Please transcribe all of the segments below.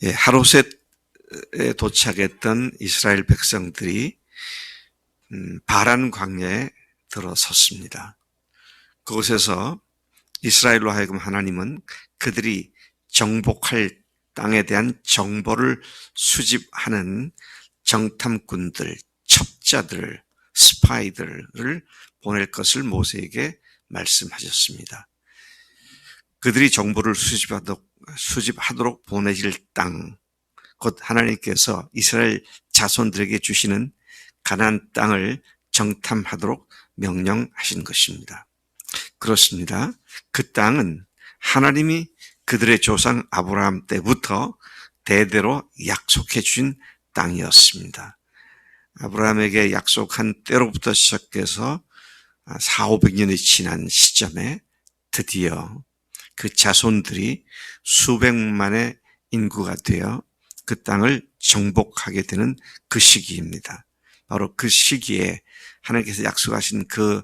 하롯에 도착했던 이스라엘 백성들이 바란 광야에 들어섰습니다. 그곳에서 이스라엘로 하여금 하나님은 그들이 정복할 땅에 대한 정보를 수집하는 정탐꾼들, 첩자들, 스파이들을 보낼 것을 모세에게 말씀하셨습니다. 그들이 정보를 수집하도록 보내질 땅, 곧 하나님께서 이스라엘 자손들에게 주시는 가나안 땅을 정탐하도록 명령하신 것입니다. 그렇습니다. 그 땅은 하나님이 그들의 조상 아브라함 때부터 대대로 약속해 주신 땅이었습니다. 아브라함에게 약속한 때로부터 시작해서 400~500년이 지난 시점에 드디어 그 자손들이 수백만의 인구가 되어 그 땅을 정복하게 되는 그 시기입니다. 바로 그 시기에 하나님께서 약속하신 그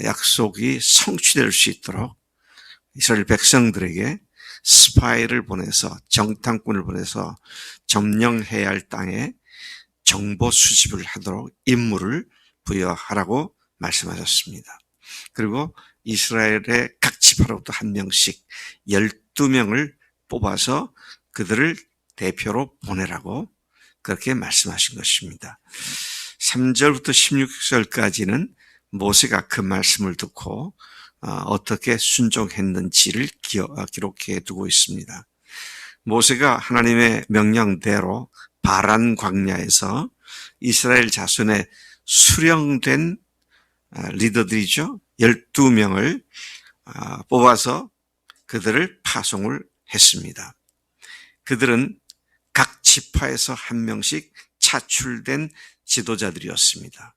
약속이 성취될 수 있도록 이스라엘 백성들에게 스파이를 보내서 정탐꾼을 보내서 점령해야 할 땅에 정보 수집을 하도록 임무를 부여하라고 말씀하셨습니다. 그리고 이스라엘의 각 지파로부터 한 명씩 12명을 뽑아서 그들을 대표로 보내라고 그렇게 말씀하신 것입니다. 3절부터 16절까지는 모세가 그 말씀을 듣고 어떻게 순종했는지를 기록해 두고 있습니다. 모세가 하나님의 명령대로 바란 광야에서 이스라엘 자손의 수령된 리더들이죠. 12명을 뽑아서 그들을 파송을 했습니다. 그들은 각 지파에서 한 명씩 차출된 지도자들이었습니다.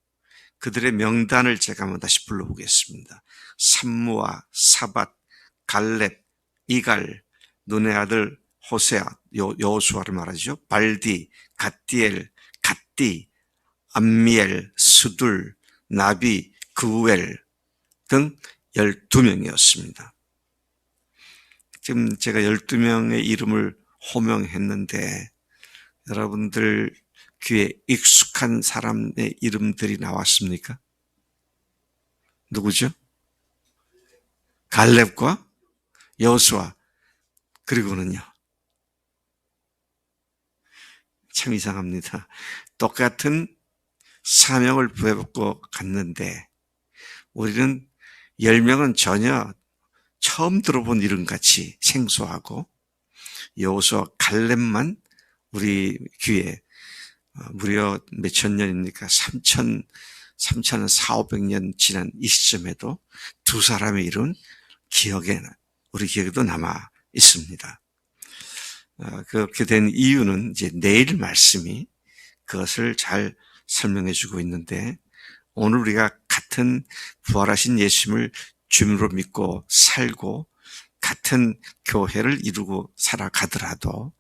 그들의 명단을 제가 한번 다시 불러보겠습니다. 삼무아, 사밧, 갈렙, 이갈, 눈의 아들 호세아, 여호수아를 말하죠. 발디, 갓디엘, 갓디, 암미엘, 스둘, 나비, 그우엘 등 12명이었습니다. 지금 제가 12명의 이름을 호명했는데 여러분들 귀에 익숙한 사람의 이름들이 나왔습니까? 누구죠? 갈렙과 여호수아, 그리고는요. 참 이상합니다. 똑같은 사명을 부여받고 갔는데 우리는 10명은 전혀 처음 들어본 이름같이 생소하고 여호수아, 갈렙만 우리 귀에 무려 몇천 년입니까? 3,400~500년 지난 이 시점에도 두 사람의 이름은 우리 기억에도 남아 있습니다. 그렇게 된 이유는 이제 내일 말씀이 그것을 잘 설명해 주고 있는데 오늘 우리가 같은 부활하신 예수님을 주님으로 믿고 살고 같은 교회를 이루고 살아가더라도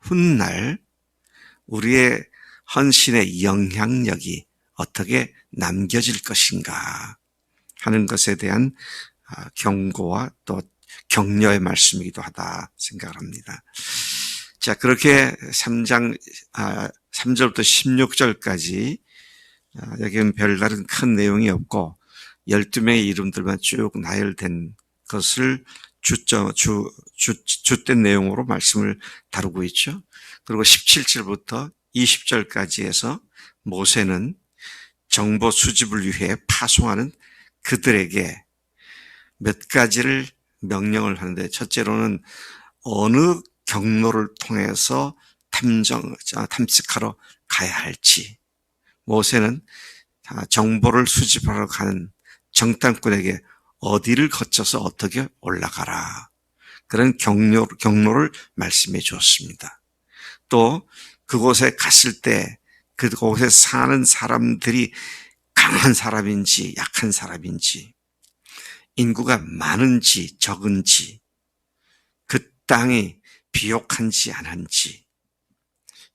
훗날 우리의 헌신의 영향력이 어떻게 남겨질 것인가 하는 것에 대한 경고와 또 격려의 말씀이기도 하다 생각을 합니다. 자, 그렇게 3절부터 16절까지 여기는 별다른 큰 내용이 없고 12명의 이름들만 쭉 나열된 것을 주된 내용으로 말씀을 다루고 있죠. 그리고 17절부터 20절까지 해서 모세는 정보 수집을 위해 파송하는 그들에게 몇 가지를 명령을 하는데 첫째로는 어느 경로를 통해서 탐색하러 가야 할지 모세는 정보를 수집하러 가는 정탐꾼에게 어디를 거쳐서 어떻게 올라가라 그런 경로를 말씀해 주었습니다. 또 그곳에 갔을 때 그곳에 사는 사람들이 강한 사람인지 약한 사람인지 인구가 많은지 적은지 그 땅이 비옥한지 안 한지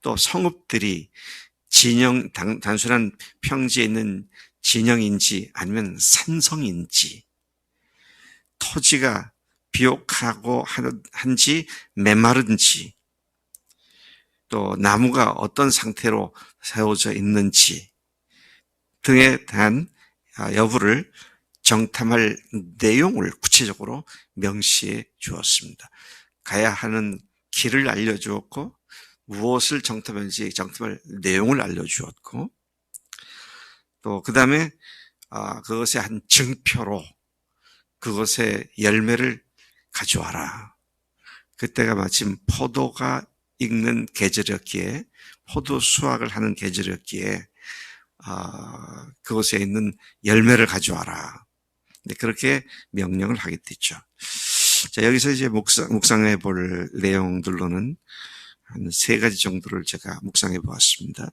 또 성읍들이 단순한 평지에 있는 진영인지 아니면 산성인지 토지가 비옥하고 한지 메마른지 또 나무가 어떤 상태로 세워져 있는지 등에 대한 여부를 정탐할 내용을 구체적으로 명시해 주었습니다. 가야 하는 길을 알려주었고 무엇을 정탐할지 정탐할 내용을 알려주었고 또 그 다음에 그것의 한 증표로 그것의 열매를 가져와라. 그때가 마침 포도가 익는 계절이었기에 포도 수확을 하는 계절이었기에 그것에 있는 열매를 가져와라. 그렇게 명령을 하게 됐죠. 자, 여기서 이제 묵상해 볼 내용들로는 한 3가지 정도를 제가 묵상해 보았습니다.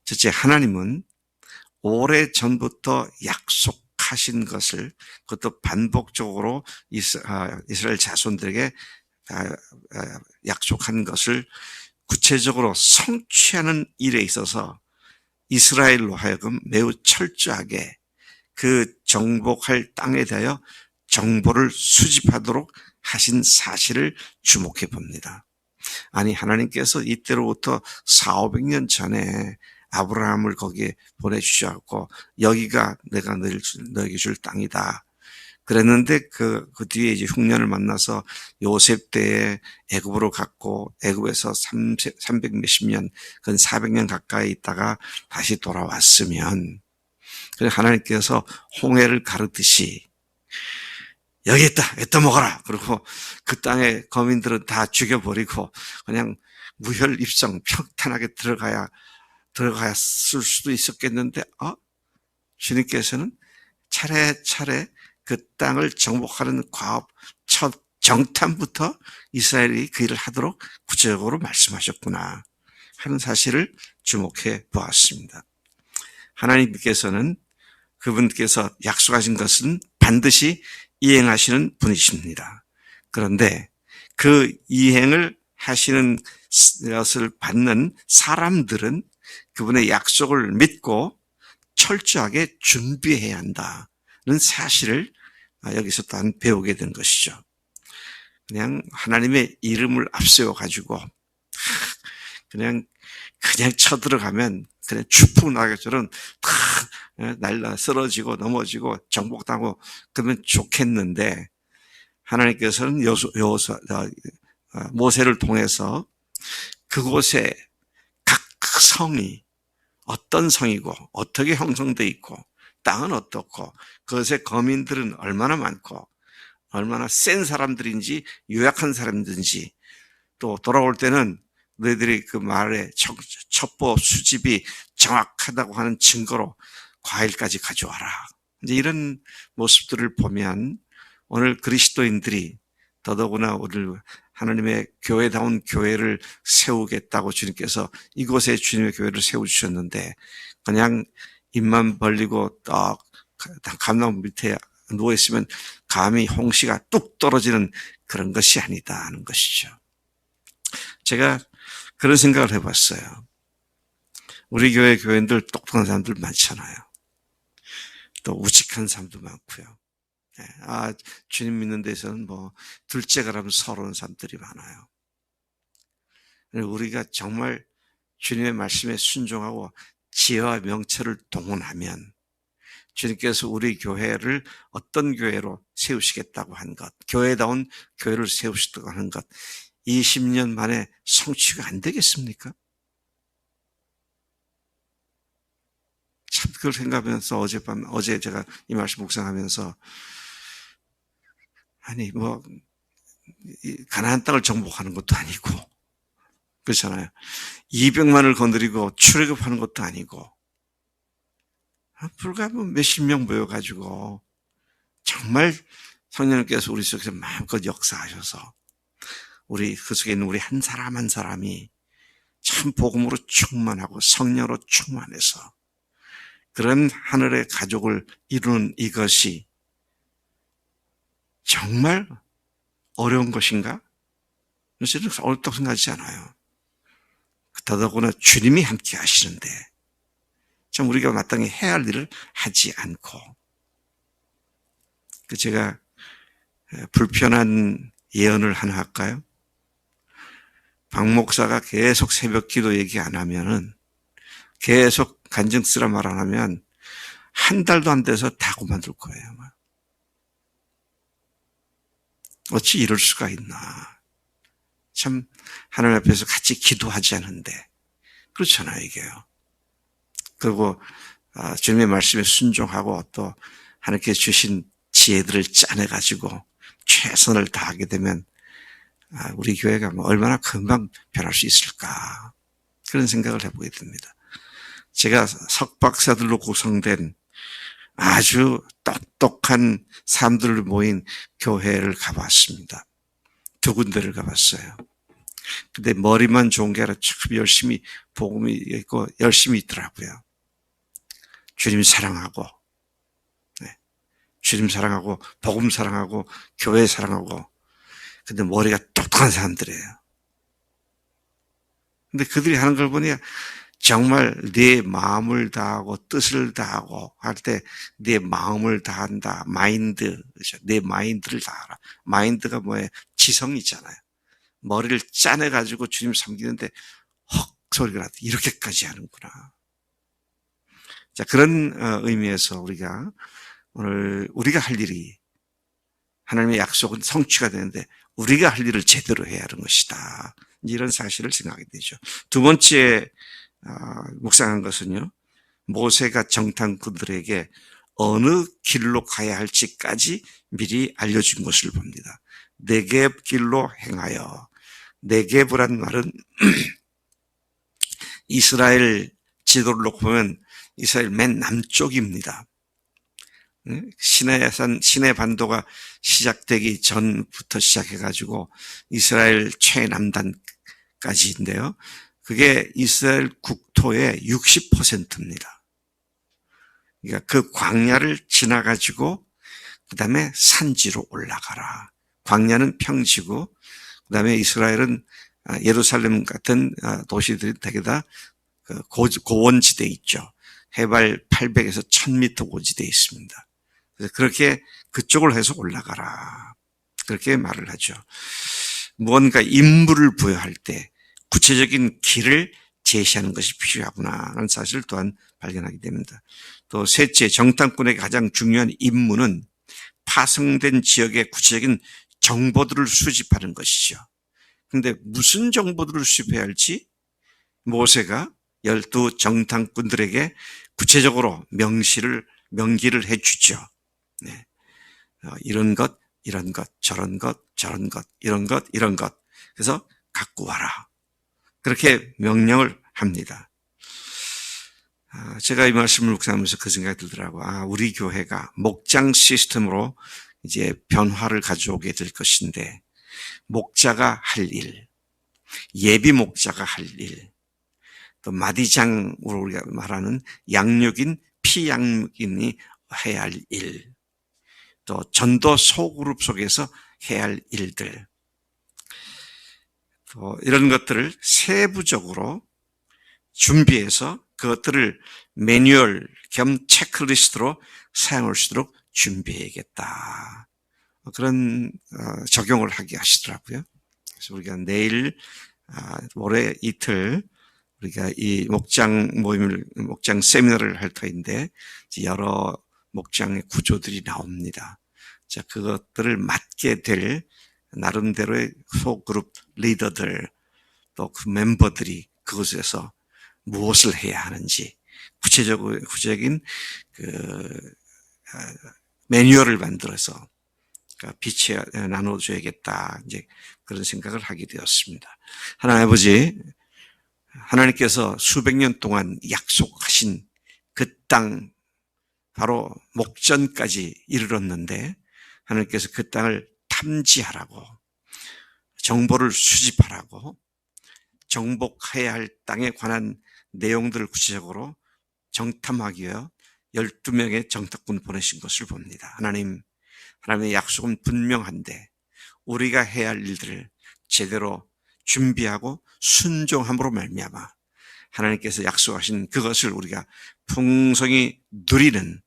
첫째, 하나님은 오래전부터 약속하신 것을 그것도 반복적으로 이스라엘 자손들에게 약속한 것을 구체적으로 성취하는 일에 있어서 이스라엘로 하여금 매우 철저하게 그 정복할 땅에 대하여 정보를 수집하도록 하신 사실을 주목해 봅니다. 아니, 하나님께서 이때로부터 400~500년 전에 아브라함을 거기에 보내주셨고 여기가 내가 너에게 줄 땅이다. 그랬는데 그 뒤에 이제 흉년을 만나서 요셉 때에 애굽으로 갔고 애굽에서 300 몇십 년, 근 400년 가까이 있다가 다시 돌아왔으면 하나님께서 홍해를 가르듯이 여기 있다, 여기다 먹어라. 그리고 그 땅의 거민들은 다 죽여버리고 그냥 무혈 입성 평탄하게 들어갔을 수도 있었겠는데, 주님께서는 차례차례 그 땅을 정복하는 과업 첫 정탐부터 이스라엘이 그 일을 하도록 구체적으로 말씀하셨구나 하는 사실을 주목해 보았습니다. 하나님께서는 그분께서 약속하신 것은 반드시 이행하시는 분이십니다. 그런데 그 이행을 하시는 것을 받는 사람들은 그분의 약속을 믿고 철저하게 준비해야 한다는 사실을 여기서 또한 배우게 된 것이죠. 그냥 하나님의 이름을 앞세워 가지고 그냥 쳐들어가면 그냥 추풍 나게처럼 날라 쓰러지고 넘어지고 정복당하고 그러면 좋겠는데 하나님께서는 모세를 통해서 그곳에 각 성이 어떤 성이고 어떻게 형성되어 있고 땅은 어떻고 그것의 거민들은 얼마나 많고 얼마나 센 사람들인지 유약한 사람들인지 또 돌아올 때는 너희들이 그 말의 첩보 수집이 정확하다고 하는 증거로 과일까지 가져와라. 이제 이런 모습들을 보면 오늘 그리스도인들이 더더구나 오늘 하나님의 교회다운 교회를 세우겠다고 주님께서 이곳에 주님의 교회를 세워주셨는데 그냥 입만 벌리고 감나무 밑에 누워있으면 감히 홍시가 뚝 떨어지는 그런 것이 아니다 하는 것이죠. 제가 그런 생각을 해봤어요. 우리 교회 교인들 똑똑한 사람들 많잖아요. 또 우직한 사람도 많고요. 주님 믿는 데서는 둘째가라면 서러운 사람들이 많아요. 우리가 정말 주님의 말씀에 순종하고 지혜와 명철을 동원하면 주님께서 우리 교회를 어떤 교회로 세우시겠다고 한 것, 교회다운 교회를 세우시겠다고 하는 것, 20년 만에 성취가 안 되겠습니까? 참 그걸 생각하면서 어제 제가 이 말씀 묵상하면서 가나안 땅을 정복하는 것도 아니고 그렇잖아요. 200만을 건드리고 출애굽하는 것도 아니고 불과 몇십 명 모여가지고 정말 성령님께서 우리 속에서 마음껏 역사하셔서 우리 그 속에 있는 우리 한 사람 한 사람이 참 복음으로 충만하고 성령으로 충만해서 그런 하늘의 가족을 이루는 이것이 정말 어려운 것인가? 저는 어렵다고 생각하지 않아요. 더더구나 주님이 함께 하시는데 참 우리가 마땅히 해야 할 일을 하지 않고 제가 불편한 예언을 하나 할까요? 박 목사가 계속 새벽 기도 얘기 안 하면은, 계속 간증쓰라 말 안 하면 한 달도 안 돼서 다 그만둘 거예요. 어찌 이럴 수가 있나. 참 하나님 앞에서 같이 기도하지 않은데 그렇잖아요, 이게요. 그리고 주님의 말씀에 순종하고 또 하나님께 주신 지혜들을 짜내가지고 최선을 다하게 되면 우리 교회가 얼마나 금방 변할 수 있을까, 그런 생각을 해보게 됩니다. 제가 석박사들로 구성된 아주 똑똑한 사람들 모인 교회를 가봤습니다. 2군데를 가봤어요. 근데 머리만 좋은 게 아니라 참 열심히 복음이 있고 열심히 있더라고요. 주님 사랑하고, 주님 사랑하고 복음 사랑하고 교회 사랑하고. 근데 머리가 똑똑한 사람들이에요. 근데 그들이 하는 걸 보니 정말 네 마음을 다하고 뜻을 다하고 할 때 네 마음을 다한다. 마인드, 그렇죠? 네 마인드를 다하라. 마인드가 뭐예요? 지성이잖아요. 머리를 짜내가지고 주님 섬기는데 헉 소리가 나도 이렇게까지 하는구나. 자, 그런 의미에서 우리가 오늘 우리가 할 일이, 하나님의 약속은 성취가 되는데 우리가 할 일을 제대로 해야 하는 것이다. 이런 사실을 생각하게 되죠. 두 번째 묵상한 것은요, 모세가 정탐꾼들에게 어느 길로 가야 할지까지 미리 알려준 것을 봅니다. 네겝 길로 행하여. 네겝이란 말은 이스라엘 지도를 놓고 보면 이스라엘 맨 남쪽입니다. 시내 반도가 시작되기 전부터 시작해가지고 이스라엘 최남단까지인데요. 그게 이스라엘 국토의 60%입니다. 그러니까 그 광야를 지나가지고 그 다음에 산지로 올라가라. 광야는 평지고 그 다음에 이스라엘은 예루살렘 같은 도시들이 대개 다 고원지대에 있죠. 해발 800에서 1000m 고지대에 있습니다. 그래서 그렇게 그쪽을 해서 올라가라. 그렇게 말을 하죠. 무언가 임무를 부여할 때 구체적인 길을 제시하는 것이 필요하구나라는 사실을 또한 발견하게 됩니다. 또 셋째, 정탐꾼에게 가장 중요한 임무는 파송된 지역의 구체적인 정보들을 수집하는 것이죠. 그런데 무슨 정보들을 수집해야 할지 모세가 12 정탐꾼들에게 구체적으로 명기를 해주죠. 네. 이런 것, 이런 것, 저런 것, 저런 것, 이런 것, 이런 것. 그래서 갖고 와라. 그렇게 명령을 합니다. 제가 이 말씀을 묵상하면서 그 생각이 들더라고요. 우리 교회가 목장 시스템으로 이제 변화를 가져오게 될 것인데, 목자가 할 일, 예비 목자가 할 일, 또 마디장으로 우리가 말하는 양육인, 피양육인이 해야 할 일, 또 전도 소그룹 속에서 해야 할 일들, 또 이런 것들을 세부적으로 준비해서 그것들을 매뉴얼 겸 체크리스트로 사용할 수 있도록 준비해야겠다. 그런 적용을 하게 하시더라고요. 그래서 우리가 내일 올해 이틀 우리가 이 목장 세미나를 할 터인데 여러 목장의 구조들이 나옵니다. 자, 그것들을 맡게 될 나름대로의 소그룹 리더들, 또 그 멤버들이 그곳에서 무엇을 해야 하는지 구체적인 매뉴얼을 만들어서 빛에 나눠줘야겠다. 이제 그런 생각을 하게 되었습니다. 하나님 아버지, 하나님께서 수백 년 동안 약속하신 그 땅, 바로 목전까지 이르렀는데 하나님께서 그 땅을 탐지하라고, 정보를 수집하라고, 정복해야 할 땅에 관한 내용들을 구체적으로 정탐하기 위해 12명의 정탐꾼 보내신 것을 봅니다. 하나님의 약속은 분명한데 우리가 해야 할 일들을 제대로 준비하고 순종함으로 말미암아 하나님께서 약속하신 그것을 우리가 풍성히 누리는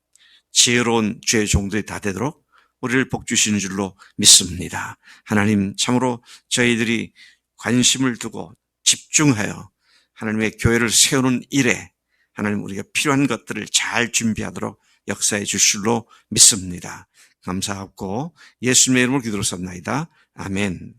지혜로운 주의 종들이 다 되도록 우리를 복 주시는 줄로 믿습니다. 하나님, 참으로 저희들이 관심을 두고 집중하여 하나님의 교회를 세우는 일에 하나님 우리가 필요한 것들을 잘 준비하도록 역사해 주실 줄로 믿습니다. 감사하고 예수님의 이름으로 기도로 섭나이다. 아멘.